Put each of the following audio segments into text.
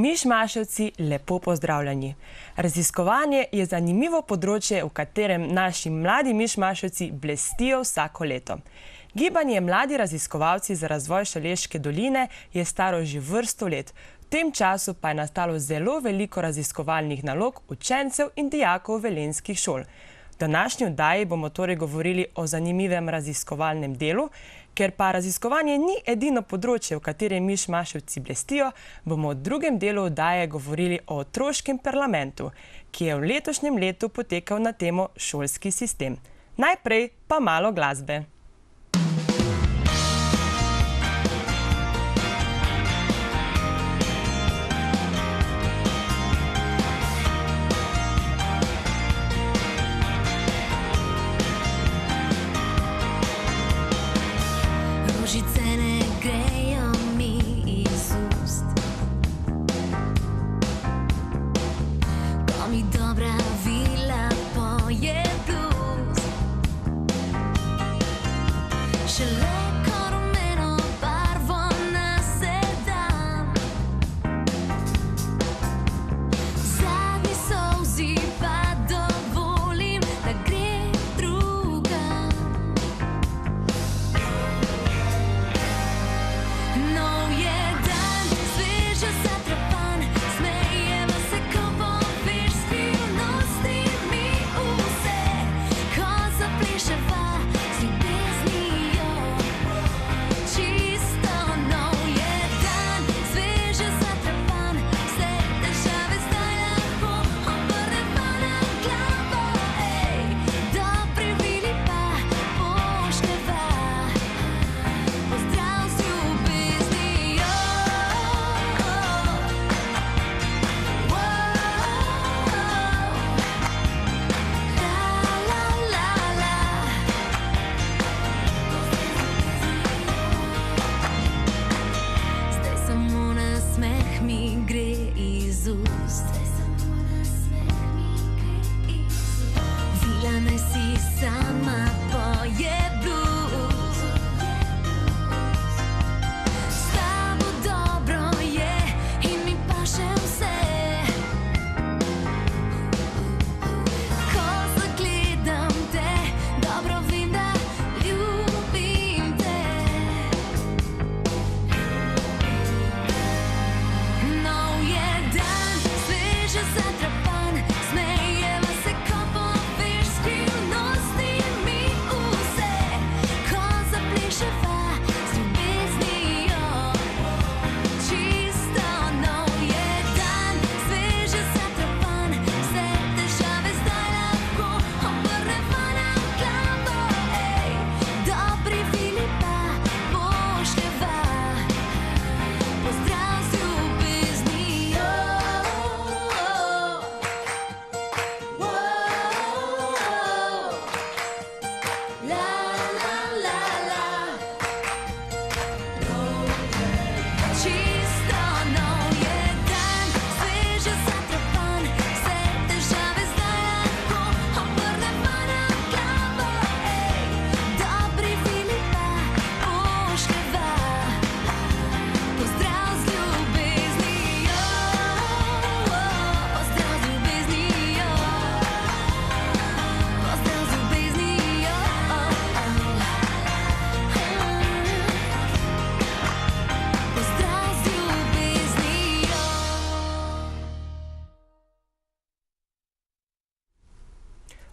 Mišmaševci, lepo pozdravljeni. Raziskovanje je zanimivo področje, v katerem naši mladi mišmaševci blestijo vsako leto. Gibanje Mladi raziskovalci za razvoj Šaleške doline je staro že vrsto let. V tem času pa je nastalo zelo veliko raziskovalnih nalog učencev in dijakov velenjskih šol. V današnji oddaji bomo torej govorili o zanimivem raziskovalnem delu. Ker pa raziskovanje ni edino področje, v katerem mišmaševci blestijo, bomo v drugem delu oddaje govorili o otroškem parlamentu, ki je v letošnjem letu potekal na temo šolski sistem. Najprej pa malo glasbe.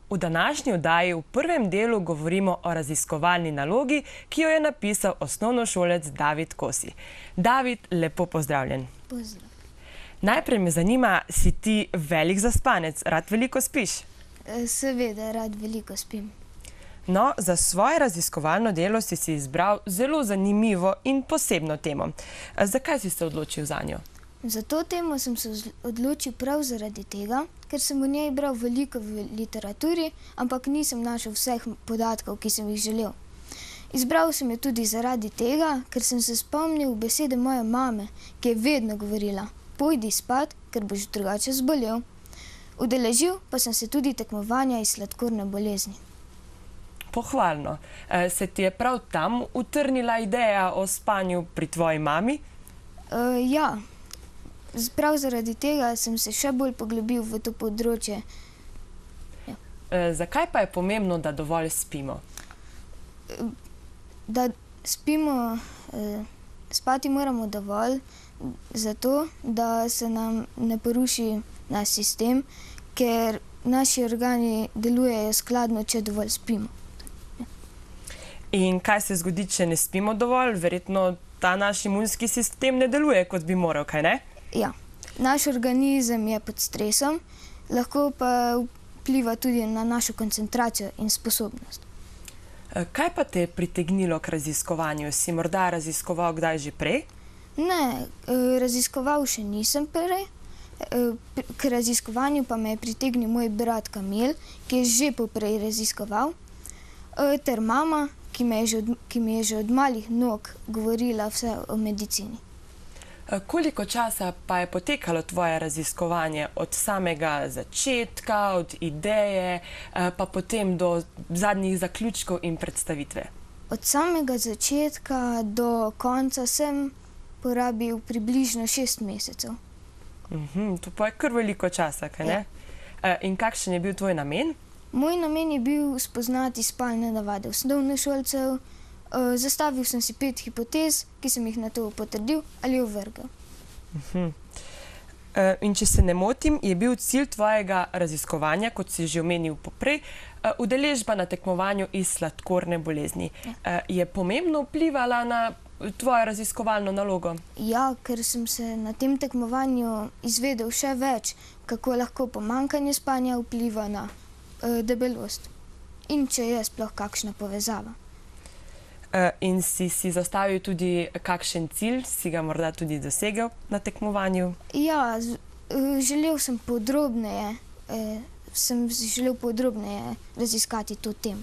V današnji oddaji v prvem delu govorimo o raziskovalni nalogi, ki jo je napisal osnovnošolec David Kosi. David, lepo pozdravljen. Pozdrav. Najprej me zanima, si ti velik zaspanec, rad veliko spiš? Seveda, rad veliko spim. No, za svoje raziskovalno delo si izbral zelo zanimivo in posebno temo. Zakaj si se odločil zanjo? Za to temo sem se odločil prav zaradi tega, ker sem o njej bral veliko v literaturi, ampak nisem našel vseh podatkov, ki sem jih želel. Izbral sem jo tudi zaradi tega, ker sem se spomnil besede moje mame, ki je vedno govorila: pojdi spat, ker boš drugače zbolel. Udeležil pa sem se tudi tekmovanja iz sladkorne bolezni. Pohvalno. Se ti je prav tam utrnila ideja o spanju pri tvoji mami? Ja. Prav zaradi tega sem se še bolj poglobil v to področje. Zakaj pa je pomembno, da dovolj spimo? Da spimo, spati moramo dovolj, zato da se nam ne poruši naš sistem, ker naši organi delujejo skladno, če dovolj spimo. In kaj se zgodi, če ne spimo dovolj? Verjetno ta naš imunski sistem ne deluje, kot bi moral, kaj ne? Ja, naš organizem je pod stresom, lahko pa vpliva tudi na našo koncentracijo in sposobnost. Kaj pa te je pritegnilo k raziskovanju? Si morda raziskoval kdaj že prej? Ne, raziskoval še nisem prej. K raziskovanju pa me je pritegnil moj brat Kamil, ki je že poprej raziskoval, ter mama, ki mi je že od malih nog govorila vse o medicini. Koliko časa pa je potekalo tvoje raziskovanje od samega začetka, od ideje, pa potem do zadnjih zaključkov in predstavitve? Od samega začetka do konca sem porabil približno 6 mesecev. To pa je kar veliko časa, kaj ne? In kakšen je bil tvoj namen? Moj namen je bil spoznati spalne navade osnovnošolcev. Zastavil sem si 5 hipotez, ki sem jih nato potrdil ali ovrgel. In če se ne motim, je bil cilj tvojega raziskovanja, kot si že omenil poprej, udeležba na tekmovanju iz sladkorne bolezni. Je pomembno vplivala na tvojo raziskovalno nalogo? Ja, ker sem se na tem tekmovanju izvedel še več, kako lahko pomanjkanje spanja vpliva na debelost in če je sploh kakšna povezava. In si zastavil tudi kakšen cilj, si ga morda tudi dosegel na tekmovanju? Ja, želel sem podrobneje raziskati to temo.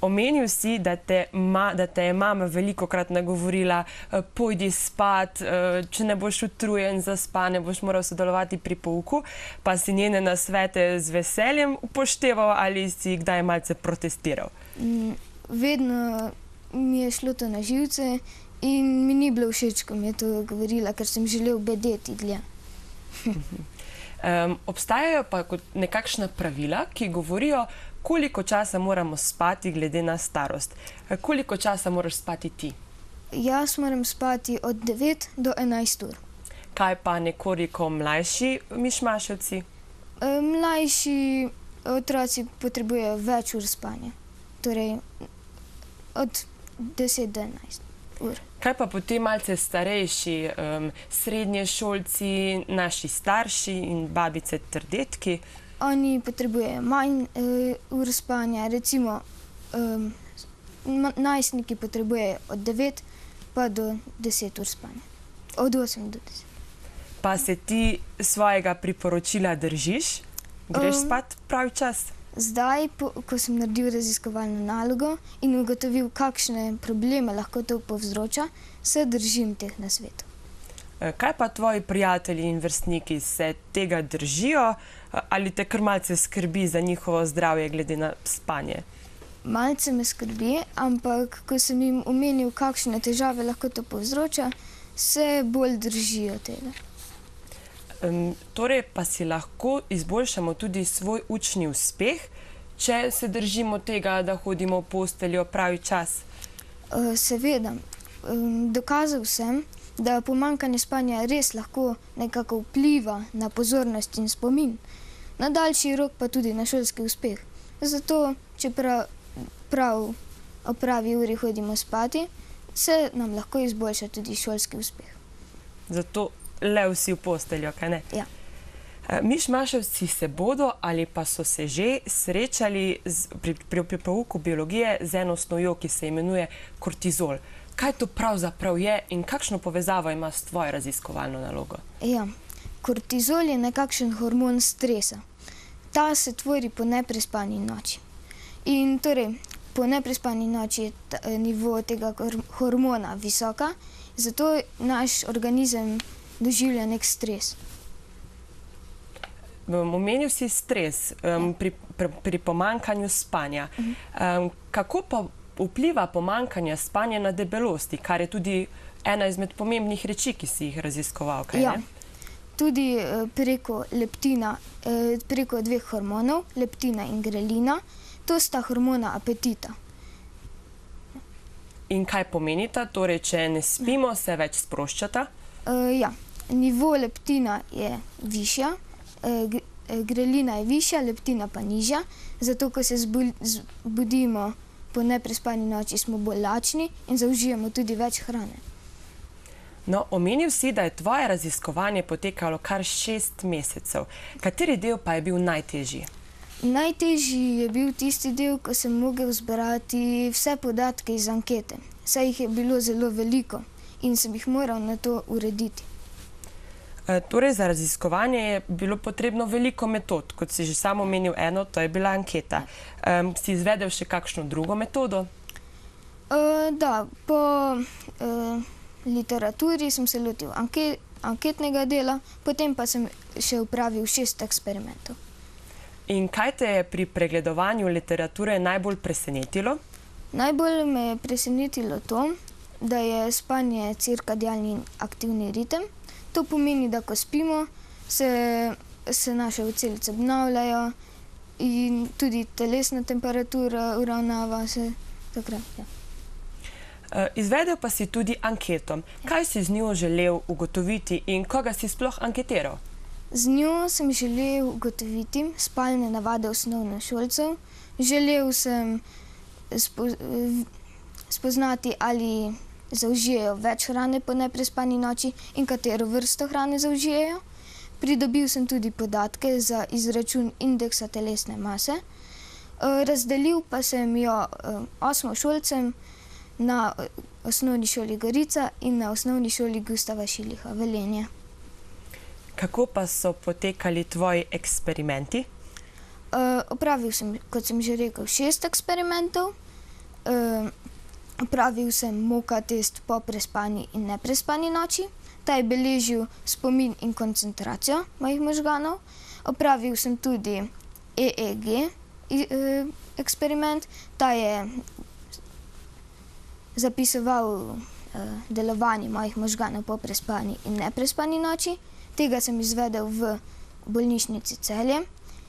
Omenil si, da te je mama velikokrat nagovorila, pojdi spat, če ne boš utrujen za spanje, boš moral sodelovati pri pouku, pa si njene nasvete z veseljem upošteval ali si kdaj malce protestiral? Vedno mi je šlo to na živce in mi ni bilo všeč, ko mi je to govorila, ker sem želel bedeti dlje. Obstajajo pa nekakšna pravila, ki govorijo, koliko časa moramo spati glede na starost. Koliko časa moraš spati ti? Jaz moram spati od 9 do 11 ur. Kaj pa nekoliko mlajši mišmaševci? Mlajši otroci potrebujejo več ur spanja. Torej od 10 do 11 ur. Kaj pa potem malce starejši, srednješolci, naši starši in babice ter dedki? Oni potrebujejo manj ur spanja, recimo najstniki potrebujejo od 9 pa do 10 ur spanja. Od 8 do 10. Pa se ti svojega priporočila držiš? Greš spat pravi čas? Zdaj, ko sem naredil raziskovalno nalogo in ugotovil, kakšne probleme lahko to povzroča, se držim teh nasvetov. Kaj pa tvoji prijatelji in vrstniki, se tega držijo ali te kar malce skrbi za njihovo zdravje glede na spanje? Malce me skrbi, ampak ko sem jim omenil, kakšne težave lahko to povzroča, se bolj držijo tega. Torej pa si lahko izboljšamo tudi svoj učni uspeh, če se držimo tega, da hodimo v posteljo pravi čas? Seveda. Dokazal sem, da pomanjkanje spanja res lahko nekako vpliva na pozornost in spomin, na daljši rok pa tudi na šolski uspeh. Zato, če prav ob pravi uri hodimo spati, se nam lahko izboljša tudi šolski uspeh. Zato le vsi v posteljo, kaj ne? Ja. Mišmaševci se bodo ali pa so se že srečali pri pouku biologije z eno snovjo, ki se imenuje kortizol. Kaj to pravzaprav je in kakšno povezavo ima s tvojo raziskovalno nalogo? Ja, kortizol je nekakšen hormon stresa. Ta se tvori po neprespani noči. In torej, po neprespani noči je nivo tega hormona visoka, zato naš organizem doživlja nek stres. Omenil si stres pri pomanjkanju spanja. Kako pa vpliva pomanjkanje spanja na debelosti, kar je tudi ena izmed pomembnih reči, ki si jih raziskoval, kaj Ja. ne? Tudi preko leptina, preko dveh hormonov, leptina in grelina. To sta hormona apetita. In kaj pomenita? Torej, če ne spimo, se več sproščata? Ja, nivo leptina je višja, grelina je višja, leptina pa nižja, zato ko se zbudimo po neprespani noči, smo bolj lačni in zaužijemo tudi več hrane. No, omenil si, da je tvoje raziskovanje potekalo kar 6 mesecev. Kateri del pa je bil najtežji? Najtežji je bil tisti del, ko sem mogel zbrati vse podatke iz ankete. Saj jih je bilo zelo veliko in sem jih moral na to urediti. Torej, za raziskovanje je bilo potrebno veliko metod. Kot si že sam omenil eno, to je bila anketa. Si izvedel še kakšno drugo metodo? Da, po literaturi sem se lotil anketnega dela, potem pa sem še opravil 6 eksperimentov. In kaj te je pri pregledovanju literature najbolj presenetilo? Najbolj me je presenetilo to, da je spanje cirkadialni aktivni ritem. To pomeni, da ko spimo, se naše celice obnavljajo in tudi telesna temperatura uravnava se takrat. Ja. Izvedel pa si tudi anketo. Kaj si z njo želel ugotoviti in koga si sploh anketiral? Z njo sem želel ugotoviti spalne navade osnovnošolcev. Želel sem spoznati, ali zaužijejo več hrane po neprespani noči in katero vrsto hrane zaužijejo. Pridobil sem tudi podatke za izračun indeksa telesne mase. Razdelil pa sem jo osmošolcem na osnovni šoli Gorica in na osnovni šoli Gustava Šiliha Velenje. Kako pa so potekali tvoji eksperimenti? Opravil sem, kot sem že rekel, 6 eksperimentov. Opravil sem moka test po prespani in neprespani noči. Ta je beležil spomin in koncentracijo mojih možganov. Opravil sem tudi EEG eksperiment. Ta je zapisoval delovanje mojih možganov po prespani in neprespani noči. Tega sem izvedel v bolnišnici Celje.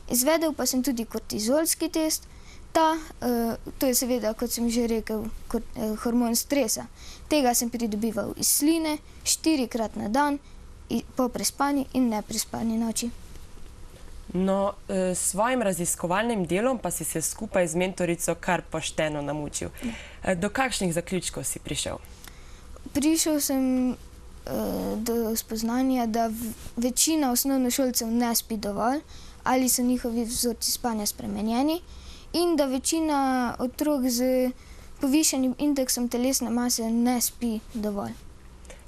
Izvedel pa sem tudi kortizolski test. To je seveda, kot sem že rekel, hormon stresa. Tega sem pridobival iz sline 4-krat na dan po prespani in neprespani noči. No, s svojim raziskovalnim delom pa si se skupaj z mentorico kar pošteno namučil. Do kakšnih zaključkov si prišel? Prišel sem do spoznanja, da večina osnovnošolcev ne spi dovolj ali so njihovi vzorci spanja spremenjeni in da večina otrok z povišanim indeksom telesne mase ne spi dovolj.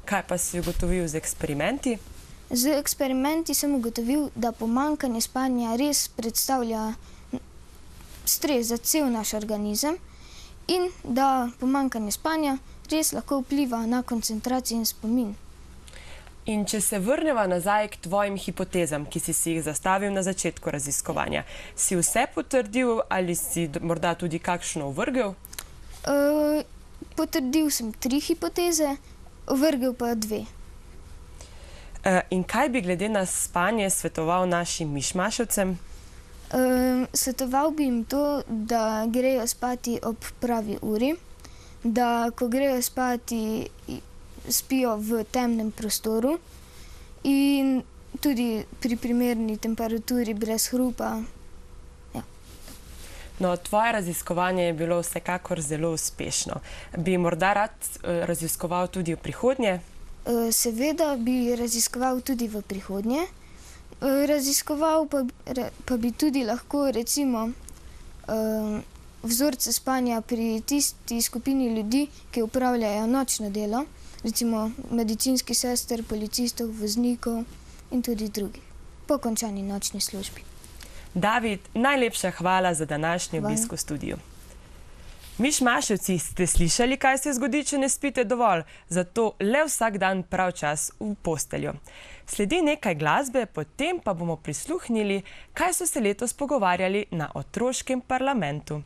Kaj pa si ugotovil z eksperimenti? Z eksperimenti sem ugotovil, da pomanjkanje spanja res predstavlja stres za cel naš organizem in da pomanjkanje spanja res lahko vpliva na koncentracijo in spomin. In če se vrneva nazaj k tvojim hipotezam, ki si jih zastavil na začetku raziskovanja, si vse potrdil ali si morda tudi kakšno ovrgel? Potrdil sem 3 hipoteze, ovrgel pa 2. In kaj bi glede na spanje svetoval našim mišmaševcem? Svetoval bi jim to, da grejo spati ob pravi uri, da ko grejo spati, spijo v temnem prostoru in tudi pri primerni temperaturi brez hrupa. Ja. No, tvoje raziskovanje je bilo vsekakor zelo uspešno. Bi morda rad raziskoval tudi v prihodnje? Seveda bi raziskoval tudi v prihodnje. Raziskoval pa bi tudi lahko recimo vzorce spanja pri tisti skupini ljudi, ki opravljajo nočno delo, recimo medicinskih sester, policistov, voznikov in tudi drugih, po končani nočni službi. David, najlepša hvala za današnji obisk v studiu. Mišmaševci, ste slišali, kaj se zgodi, če ne spite dovolj? Zato le vsak dan prav čas v posteljo. Sledi nekaj glasbe, potem pa bomo prisluhnili, kaj so se letos pogovarjali na otroškem parlamentu.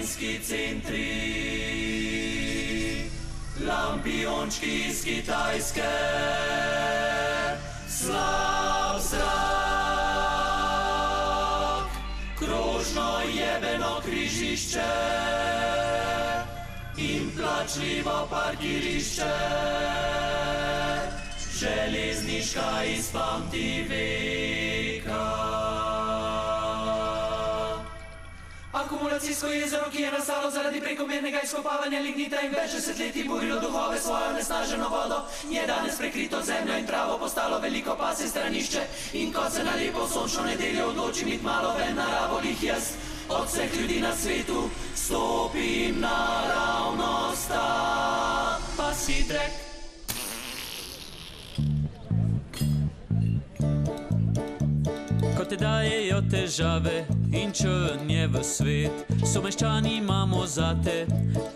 mladinski centri, lampiončki iz Kitajske, slab zrak, krožno jebeno križišče in plačljivo parkirišče, železniška iz pamtiveka. Akumulacijsko jezero, ki je nastalo zaradi prekomernega izkopavanja lignita in več desetletij burilo duhove svojo nesnaženo vodo, je danes prekrito zemljo in travo postalo veliko pasje stranišče. In ko se na lepo sončno nedeljo odločim iti malo ven naravo, lih jaz od vseh ljudi na svetu stopim naravnost ta pasitrek. Ko te dajejo težave in črn je v svet, so meščani imamo zate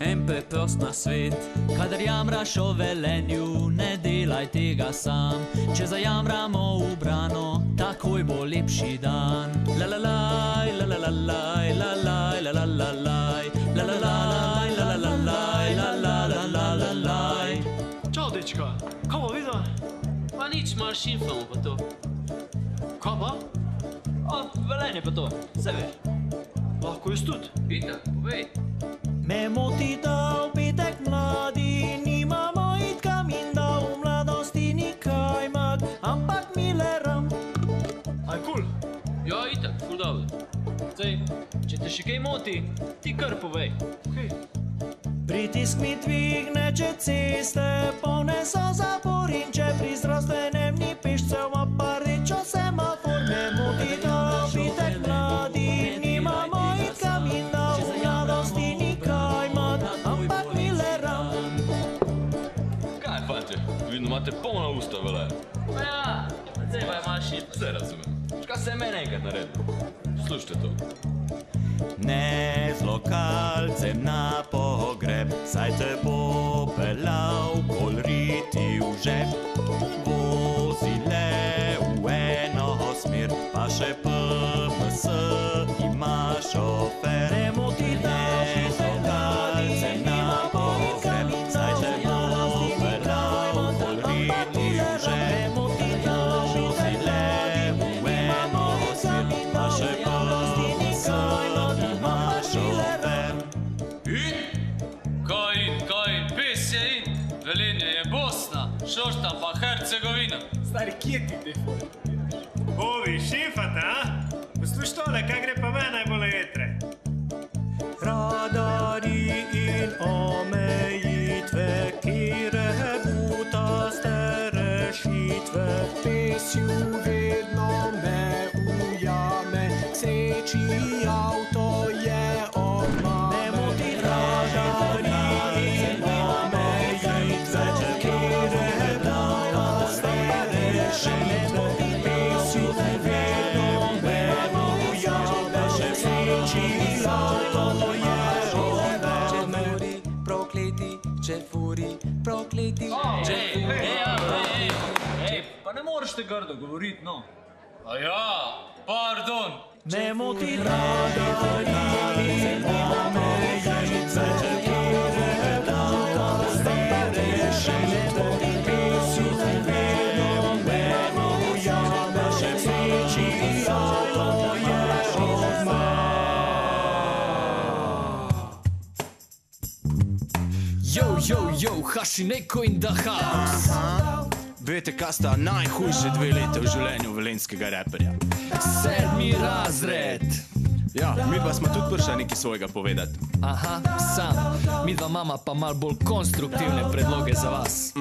en preprost nasvet. Kadar jamraš o Velenju, ne delaj tega sam, če zajamramo v brano, takoj bo lepši dan. La la laj, la la la laj, la laj, la la la laj, la la laj, la la la laj, la la la la la laj. Čau, dečka, kaj bo videl? Pa nič, malo šimfamo pa to. Kaj pa? O, Velenje pa to, vse veš. Lahko jaz tudi. Itak, povej. Me moti, da v petek mladi nimamo iti kam in da v mladosti ni kajmak, ampak mileram. Aj, cool. Ja, itak, ful dobro. Zdaj, če te še kaj moti, ti kar povej. Okay. Pritisk mi dvigne, če ceste polne so zapor in če pri zdravstvenem ni pešcev, a pa rečo semafor. Me moti, da v petek mladi nimamo iti kam in da v mladosti ni kajmak, ampak mileram. Kaj, fantje, vidno imate polna usta, vele. Pa ja, zdaj pa je malo šit. Vse razumem. Škaj se je meni enkrat naredil? Slušajte to. Ne z lokalcem na pogreb, saj te bo peljal kolriti v žep. Vozi le v eno smer, pa še PMS ima šofer. Ne moti, da z lokalcem na pogreb, saj te bo peljal kolriti v žep. Vozi le v eno smer, pa še PMS ima šofer. Kaj, pes je in, Velenje je Bosna, Šoštanj pa Hercegovina. Stari, kje ti te fore? Ovi, šifate, a? Posluš tole, kaj gre pa me najbolj jetre? Radari in omejitve, kire butaste rešitve. Pesju vedno me ujame, seči avto je odma. Ne moti radari in omejitve, kire butaste rešitve. Pesju vedno me ujame, seči avto je odma. Če furi, prokleti, če furi. Ej, pa ne moreš te grdo govoriti, no. A ja, pardon. Ne moti radari in omejitve, kire butaste rešitve. Pesju vedno me ujame, seči avto je odma. Yo, Hašineko in the house. Veste, kaj sta najhujše 2 leta v življenju velenjskega raperja? 7. razred. Ja, midva smo tudi prišla nekaj svojega povedati. Aha, sam. Midva mama pa mal bolj konstruktivne predloge za vas.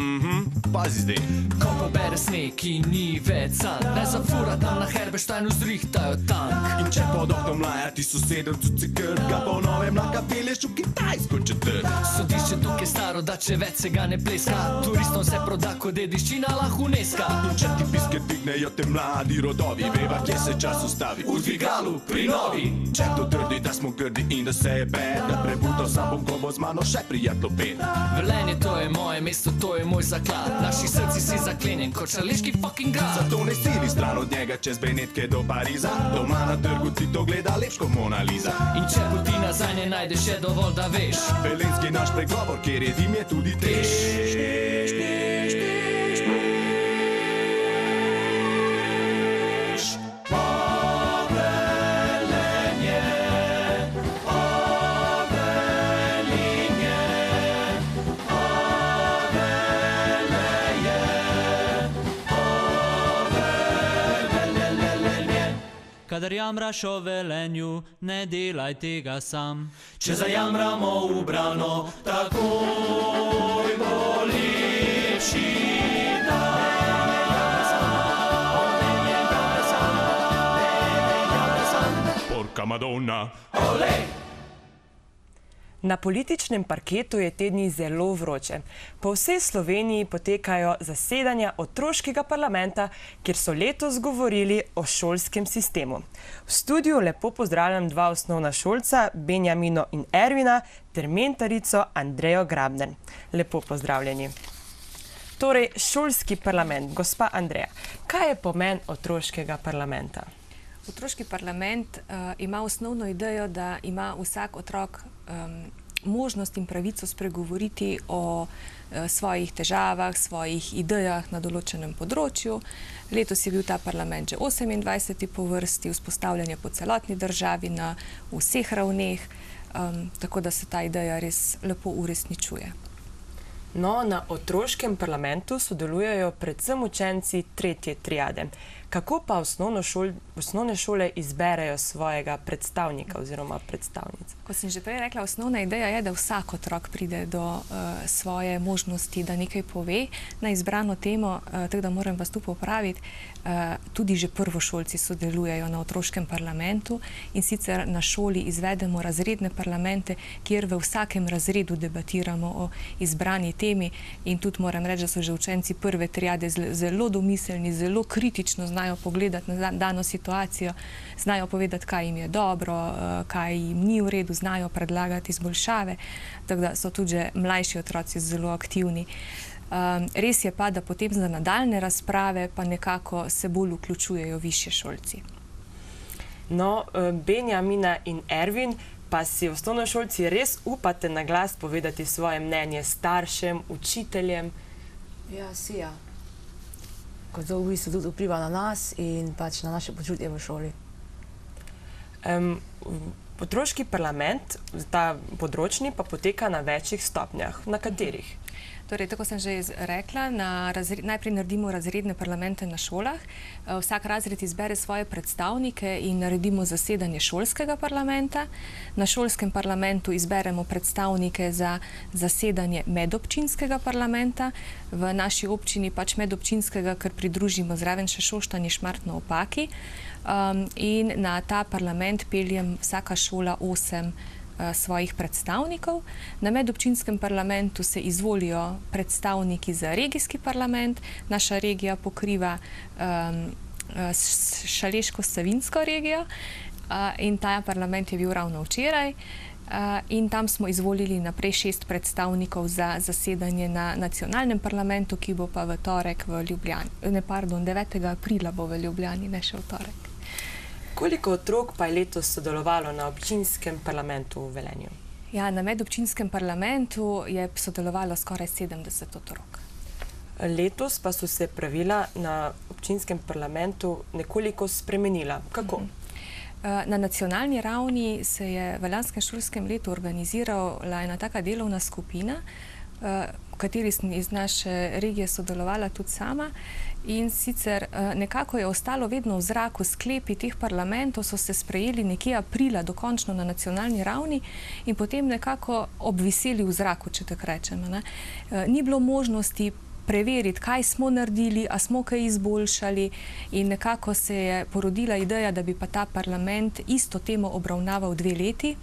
Pazi zdaj. Ko pobere sneg, ki ni več san, ne zafura tam na Herbersteinu zrihtajo tank. In če pod oknom laja ti sosedov cuci krga, po novem na kapeli greš v kitajsko četrt. Sodišče tukaj staro, da če več se ga ne pleska. Turistom se proda, ko dediščina lahko uneska. In če ti piske dignejo te mladi rodovi, veva, kje se čas ustavi. V dvigalu pri novi. Če to trdi, da smo grdi in da se je bed, da prebutal sam bom, ko bo z mano še prijatno pet. Velenje, to je moje mesto, to je moj zaklad. Naši srci si zaklenjen kot šaleški fucking grad. Zato ne sili stran od njega čez Benetke do Pariza. Doma na trgu ti to gleda lepško Mona Lisa. In če poti nazaj ne najdeš, je dovolj, da veš. Velenjski naš pregovor, kjer je dim, je tudi tež. Kadar jamraš o Velenju, ne delaj tega sam. Če zajamramo v brano, takoj bo lepši dan. Porca Madonna. Olej! Na političnem parketu je te dni zelo vroče. Po vsej Sloveniji potekajo zasedanja otroškega parlamenta, kjer so letos govorili o šolskem sistemu. V studiu lepo pozdravljam dva osnovna šolca, Benjamino in Ervina, ter mentarico Andrejo Grabner. Lepo pozdravljeni. Torej, šolski parlament. Gospa Andreja, kaj je pomen otroškega parlamenta? Otroški parlament ima osnovno idejo, da ima vsak otrok možnost in pravico spregovoriti o svojih težavah, svojih idejah na določenem področju. Letos je bil ta parlament že 28. po vrsti, vzpostavljanje po celotni državi na vseh ravneh, tako da se ta ideja res lepo uresničuje. No, na otroškem parlamentu sodelujejo predvsem učenci tretje triade. Kako pa osnovne šole izberejo svojega predstavnika oziroma predstavnico? Kot sem že prej rekla, osnovna ideja je, da vsak otrok pride do svoje možnosti, da nekaj pove na izbrano temo, tako da moram vas tu popraviti. Tudi že prvošolci sodelujejo na otroškem parlamentu in sicer na šoli izvedemo razredne parlamente, kjer v vsakem razredu debatiramo o izbrani temi in tudi moram reči, da so že učenci prve triade zelo domiselni, zelo kritično znajo pogledati na dano situacijo, znajo povedati, kaj jim je dobro, kaj jim ni v redu, znajo predlagati izboljšave, tako da so tudi že mlajši otroci zelo aktivni. Res je pa, da potem za nadaljne razprave pa nekako se bolj vključujejo višje šolci. No, Benjamina in Ervin, pa si osnovnošolci res upate na glas povedati svoje mnenje staršem, učiteljem? Ja, si ja. Ko to v bistvu tudi vpliva na nas in pač na naše počutje v šoli. Otroški parlament, ta področni, pa poteka na večjih stopnjah. Na katerih? Torej, tako sem že rekla, najprej naredimo razredne parlamente na šolah. Vsak razred izbere svoje predstavnike in naredimo zasedanje šolskega parlamenta. Na šolskem parlamentu izberemo predstavnike za zasedanje medobčinskega parlamenta. V naši občini pač medobčinskega, ker pridružimo zraven še Šoštanj in Šmartno ob Paki. In na ta parlament peljem vsaka šola 8 svojih predstavnikov. Na medobčinskem parlamentu se izvolijo predstavniki za regijski parlament. Naša regija pokriva Šaleško-Savinjsko regijo in ta parlament je bil ravno včeraj. In tam smo izvolili naprej 6 predstavnikov za zasedanje na nacionalnem parlamentu, ki bo pa v torek v Ljubljani. 9. aprila bo v Ljubljani, ne še v torek. Koliko otrok pa je letos sodelovalo na občinskem parlamentu v Velenju? Ja, na medobčinskem parlamentu je sodelovalo skoraj 70 otrok. Letos pa so se pravila na občinskem parlamentu nekoliko spremenila. Kako? Na nacionalni ravni se je v lanskem šolskem letu organizirala ena taka delovna skupina, v kateri sem iz naše regije sodelovala tudi sama. In sicer nekako je ostalo vedno v zraku, sklepi teh parlamentov so se sprejeli nekje aprila dokončno na nacionalni ravni in potem nekako obviseli v zraku, če tako rečemo. Ni bilo možnosti preveriti, kaj smo naredili, a smo kaj izboljšali in nekako se je porodila ideja, da bi pa ta parlament isto temo obravnaval 2 leti.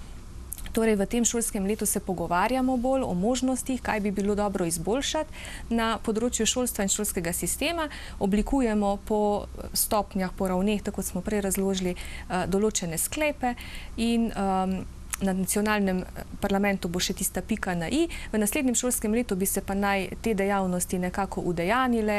Torej, v tem šolskem letu se pogovarjamo bolj o možnostih, kaj bi bilo dobro izboljšati na področju šolstva in šolskega sistema. Oblikujemo po stopnjah, po ravneh, tako kot smo prej razložili, določene sklepe in na nacionalnem parlamentu bo še tista pika na i. V naslednjem šolskem letu bi se pa naj te dejavnosti nekako udejanile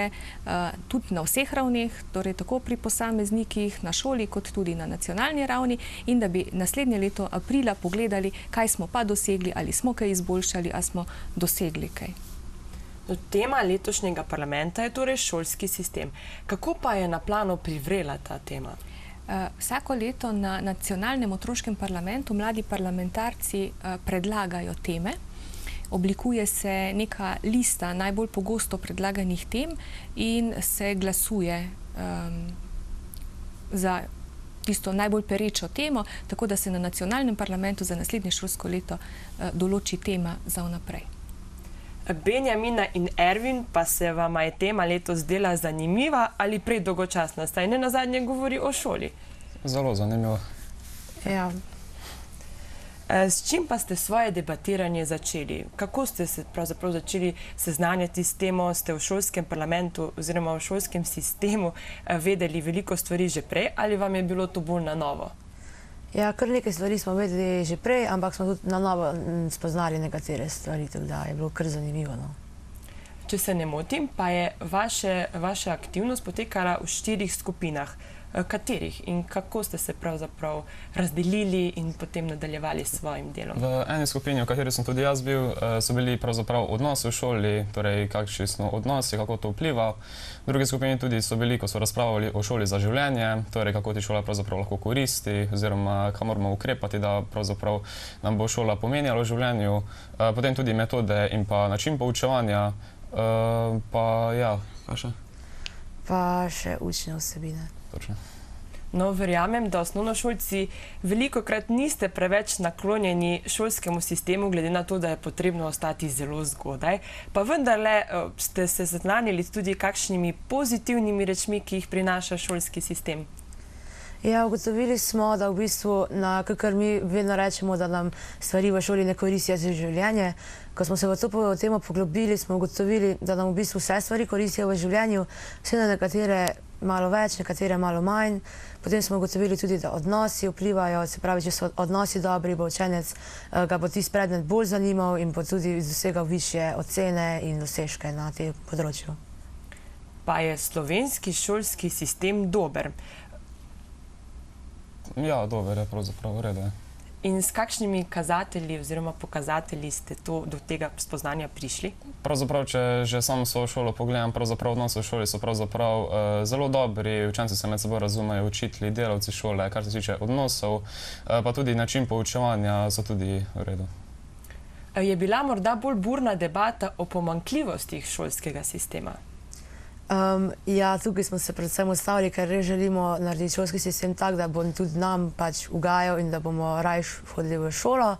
tudi na vseh ravneh, torej tako pri posameznikih na šoli, kot tudi na nacionalni ravni, in da bi naslednje leto aprila pogledali, kaj smo pa dosegli, ali smo kaj izboljšali, ali smo dosegli kaj. Tema letošnjega parlamenta je torej šolski sistem. Kako pa je na plano privrela ta tema? Vsako leto na nacionalnem otroškem parlamentu mladi parlamentarci predlagajo teme. Oblikuje se neka lista najbolj pogosto predlaganih tem in se glasuje za tisto najbolj perečo temo, tako da se na nacionalnem parlamentu za naslednje šolsko leto določi tema za vnaprej. Benjamina in Ervin, pa se vama je tema letos zdela zanimiva ali prej dolgočasna, saj ne nazadnje govori o šoli? Zelo zanimivo. Ja. S čim pa ste svoje debatiranje začeli? Kako ste se pravzaprav začeli seznanjati s temo? Ste v šolskem parlamentu oziroma v šolskem sistemu vedeli veliko stvari že prej ali vam je bilo to bolj na novo? Ja, kar nekaj stvari smo vedeli že prej, ampak smo tudi na novo spoznali nekatere stvari, tako da je bilo kar zanimivo. No. Če se ne motim, pa je vaša aktivnost potekala v 4 skupinah. Katerih in kako ste se pravzaprav razdelili in potem nadaljevali s svojim delom? V eni skupini, v kateri sem tudi jaz bil, so bili pravzaprav odnosi v šoli, torej kakšni so odnosi, kako to vpliva. V drugi skupini tudi so bili, ko so razpravljali o šoli za življenje, torej kako ti šola pravzaprav lahko koristi oziroma kam moramo ukrepati, da pravzaprav nam bo šola pomenjala v življenju. Potem tudi metode in pa način poučevanja, pa ja, kaj še? Pa še učne vsebine. No, verjamem, da osnovnošolci velikokrat niste preveč naklonjeni šolskemu sistemu, glede na to, da je potrebno ostati zelo zgodaj. Pa vendarle ste se seznanili tudi kakšnimi pozitivnimi rečmi, ki jih prinaša šolski sistem? Ja, ugotovili smo, da v bistvu, kakor mi vedno rečemo, da nam stvari v šoli ne koristijo za življenje. Ko smo se v to temo poglobili, smo ugotovili, da nam v bistvu vse stvari koristijo v življenju, vse na nekatere malo več, nekatere malo manj. Potem smo ugotovili tudi, da odnosi vplivajo, se pravi, če so odnosi dobri, bo učenec ga bo tisti predmet bolj zanimal in bo tudi dosegal višje ocene in dosežke na tem področju. Pa je slovenski šolski sistem dober? Ja, dober je pravzaprav, v redu je. In s kakšnimi kazatelji oziroma pokazatelji ste do tega spoznanja prišli? Pravzaprav, če že samo svojo šolo pogledam, pravzaprav odnosi v šoli so pravzaprav zelo dobri, učenci se med seboj razumejo, učitelji, delavci šole, kar se tiče odnosov, pa tudi način poučevanja so tudi v redu. Je bila morda bolj burna debata o pomanjkljivostih šolskega sistema? Ja, tukaj smo se predvsem ustavili, ker res želimo narediti šolski sistem tak, da bo tudi nam pač ugajal in da bomo rajš hodili v šolo.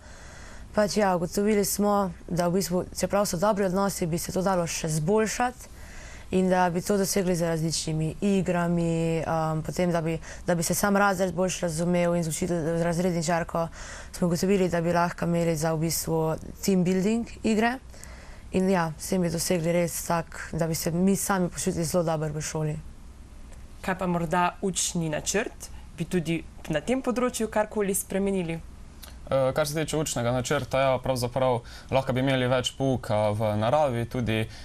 Pač ja, ugotovili smo, da v bistvu, čeprav so dobri odnosi, bi se to dalo še zboljšati in da bi to dosegli z različnimi igrami, potem, da bi se sam razred bolj razumel in z razredničarko smo ugotovili, da bi lahko imeli za v bistvu team building igre. In ja, s tem bi dosegli res tak, da bi se mi sami počutili zelo dobro v šoli. Kaj pa morda učni načrt? Bi tudi na tem področju karkoli spremenili? Kar se tiče učnega načrta, ja, pravzaprav lahko bi imeli več pouka v naravi,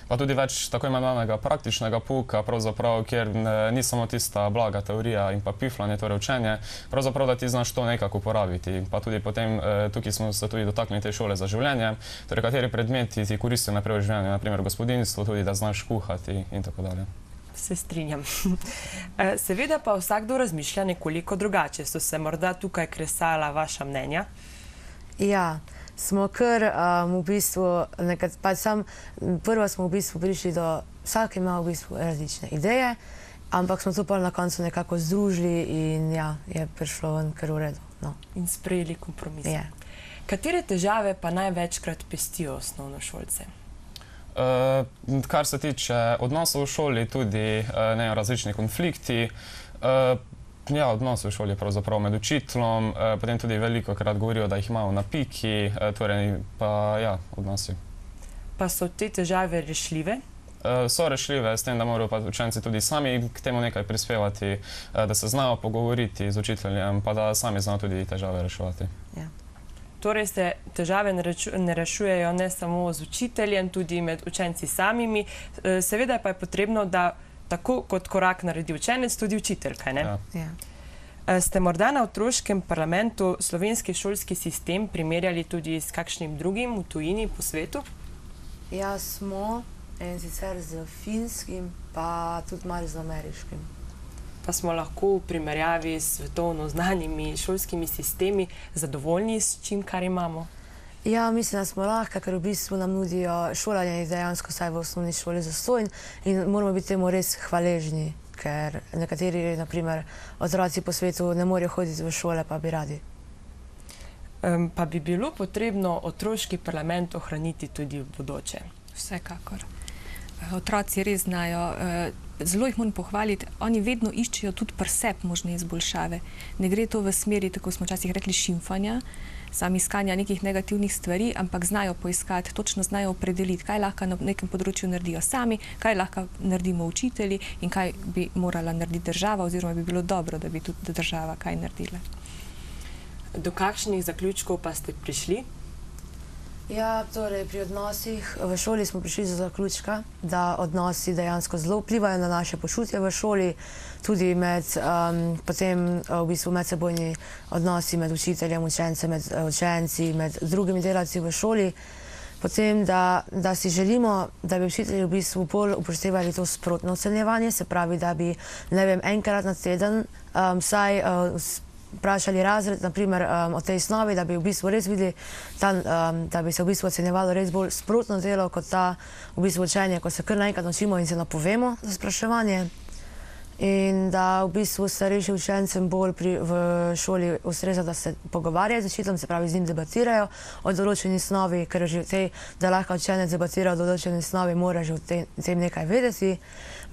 pa tudi več tako imenovanega praktičnega pouka, pravzaprav, kjer ni samo tista blaga teorija in pa piflanje, torej učenje, pravzaprav, da ti znaš to nekako uporabiti. Pa tudi potem, tukaj smo se tudi dotaknili te šole za življenje, torej kateri predmeti ti koristijo naprej v življenju, naprimer gospodinjstvo, tudi da znaš kuhati in tako dalje. Se strinjam. Seveda pa vsakdo razmišlja nekoliko drugače. So se morda tukaj kresala vaša mnenja? Ja, smo kar v bistvu, prvo smo v bistvu prišli do, vsak ima v bistvu različne ideje, ampak smo to pa na koncu nekako združili in ja, je prišlo ven kar v redu. No. In sprejeli kompromis. Ja. Katere težave pa največkrat pestijo osnovnošolce? Kar se tiče odnosov v šoli, tudi različni konflikti, Ja, odnos v šoli pravzaprav med učiteljem, potem tudi veliko krat govorijo, da jih imajo na piki, torej pa ja, odnosi. Pa so te težave rešljive? So rešljive s tem, da morajo pa učenci tudi sami k temu nekaj prispevati, da se znajo pogovoriti z učiteljem, pa da sami znajo tudi težave reševati. Ja. Torej se težave ne rešujejo ne samo z učiteljem, tudi med učenci samimi. Seveda pa je potrebno, da tako kot korak naredi učenec, tudi učitelj, kaj ne? Ja. Ste morda na otroškem parlamentu slovenski šolski sistem primerjali tudi s kakšnim drugim v tujini po svetu? Ja, smo, in sicer z finskim, pa tudi malo z ameriškim. Pa smo lahko v primerjavi s svetovno znanimi šolskimi sistemi zadovoljni s čim, kar imamo? Ja, mislim, da smo lahko, ker v bistvu nam nudijo šolanje dejansko saj v osnovni šoli zastonj in moramo biti temu res hvaležni, ker nekateri, naprimer, otroci po svetu ne morejo hoditi v šole, pa bi radi. Pa bi bilo potrebno otroški parlament ohraniti tudi v bodoče? Vsekakor. Otroci res znajo, zelo jih moram pohvaliti, oni vedno iščejo tudi pri sebi možne izboljšave. Ne gre to v smeri, tako smo včasih rekli, šimfanja, sami iskanja nekih negativnih stvari, ampak znajo poiskati, točno znajo opredeliti, kaj lahko na nekem področju naredijo sami, kaj lahko naredimo učitelji in kaj bi morala narediti država, oziroma bi bilo dobro, da bi tudi država kaj naredila. Do kakšnih zaključkov pa ste prišli? Ja, torej pri odnosih v šoli smo prišli do zaključka, da odnosi dejansko zelo vplivajo na naše počutje v šoli, tudi med potem v bistvu medsebojni odnosi med učiteljem, učenci, med drugimi delavci v šoli. Potem, da si želimo, da bi učitelji v bistvu bolj upoštevali to sprotno ocenjevanje, se pravi, da bi, ne vem, enkrat na teden vsaj vprašali razred, naprimer o tej snovi, da bi v bistvu res videli, da bi se v bistvu ocenjevalo res bolj sprotno delo, kot ta v bistvu učenje, ko se kar naenkrat naučimo in se napovemo za spraševanje. In da v bistvu starejšim učencem bolj v šoli ustreza, da se pogovarjajo z učiteljem, se pravi z njim debatirajo o določeni snovi, ker že v tej, da lahko učenec debatira o določeni snovi, mora že v tem nekaj vedeti.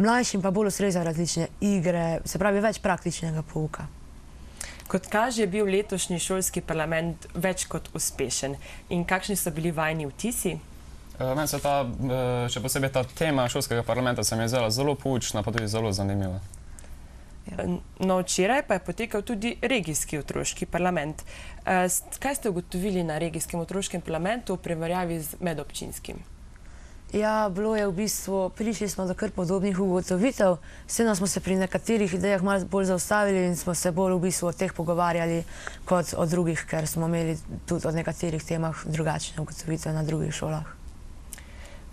Mlajšim pa bolj ustrezajo različne igre, se pravi več praktičnega pouka. Kot kaže, je bil letošnji šolski parlament več kot uspešen. In kakšni so bili vajni vtisi? Meni se še posebej ta tema šolskega parlamenta se mi je zdela zelo poučna, pa tudi zelo zanimiva. No, včeraj pa je potekal tudi regijski otroški parlament. Kaj ste ugotovili na regijskem otroškem parlamentu v primerjavi z medobčinskim? Ja, bilo je v bistvu, prišli smo do kar podobnih ugotovitev, vseeno smo se pri nekaterih idejah malo bolj zaustavili in smo se bolj v bistvu o teh pogovarjali kot o drugih, ker smo imeli tudi o nekaterih temah drugačne ugotovitve na drugih šolah.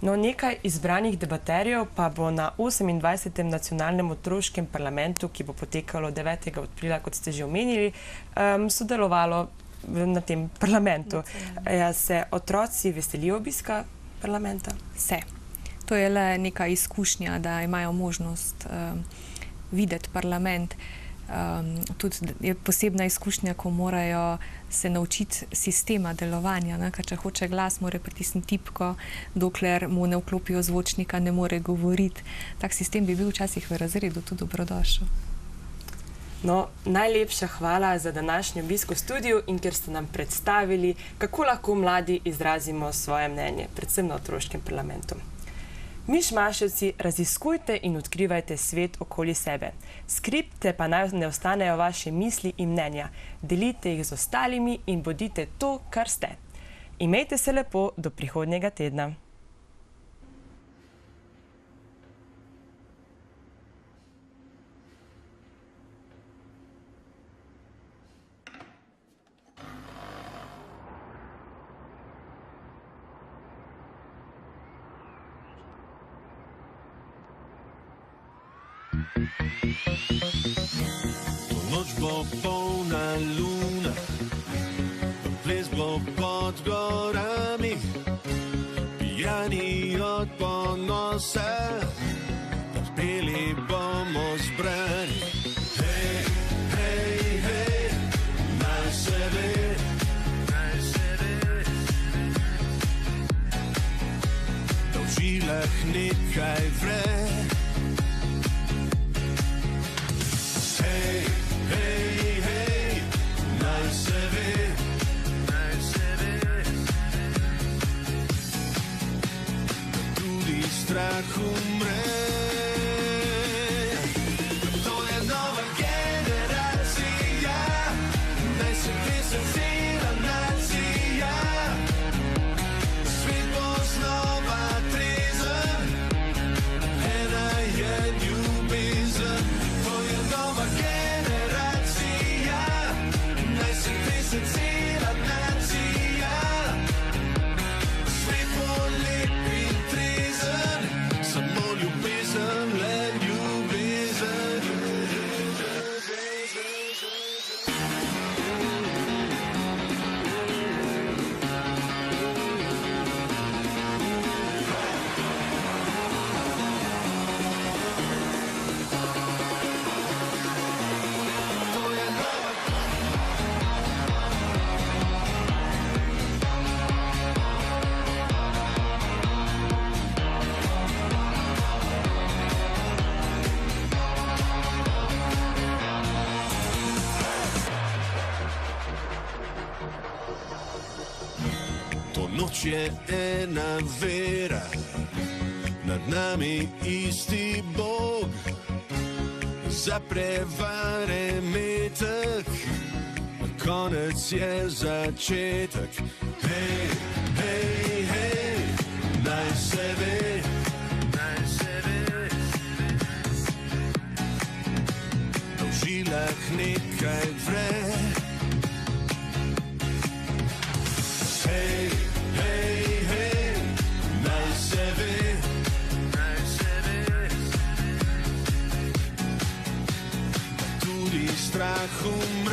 No, nekaj izbranih debaterjev pa bo na 28. nacionalnem otroškem parlamentu, ki bo potekalo 9. aprila, kot ste že omenili, sodelovalo na tem parlamentu. Se otroci veselijo obiska parlamenta? Se. To je le neka izkušnja, da imajo možnost videti parlament. Tudi je posebna izkušnja, ko morajo se naučiti sistema delovanja, ker če hoče glas, mora pritisniti tipko, dokler mu ne vklopijo zvočnika, ne more govoriti. Tak sistem bi bil včasih v razredu tudi dobrodošel. No, najlepša hvala za današnji obisk v studiu in ker ste nam predstavili, kako lahko mladi izrazimo svoje mnenje, predvsem na otroškem parlamentu. Mišmaševci, raziskujte in odkrivajte svet okoli sebe. Skripte pa naj ne ostanejo vaše misli in mnenja. Delite jih z ostalimi in bodite to, kar ste. Imejte se lepo do prihodnjega tedna. Noč bo polna luna, ples bo pod gorami, pijani od ponosa, peli bomo zbrani. Hej, hej, hej, naj se ve, da v žilah nekaj vre. strah umre. To je nova generacija, naj se presenzira nacija. Svet bo znova trezen, ena je ljubezen. To je nova generacija, naj se presenzira nacija. Svet bo lep in trezen, samo ljubezen, le ljubezen. To noč je ena vera, nad nami isti Bog. Za prevare metek, konec je začetek. Hej, hej, hej, naj se ve, naj se ve, da v žilah nekaj vre. Hej, hej, hej, naj se ve, naj se ve, da tudi strah umre.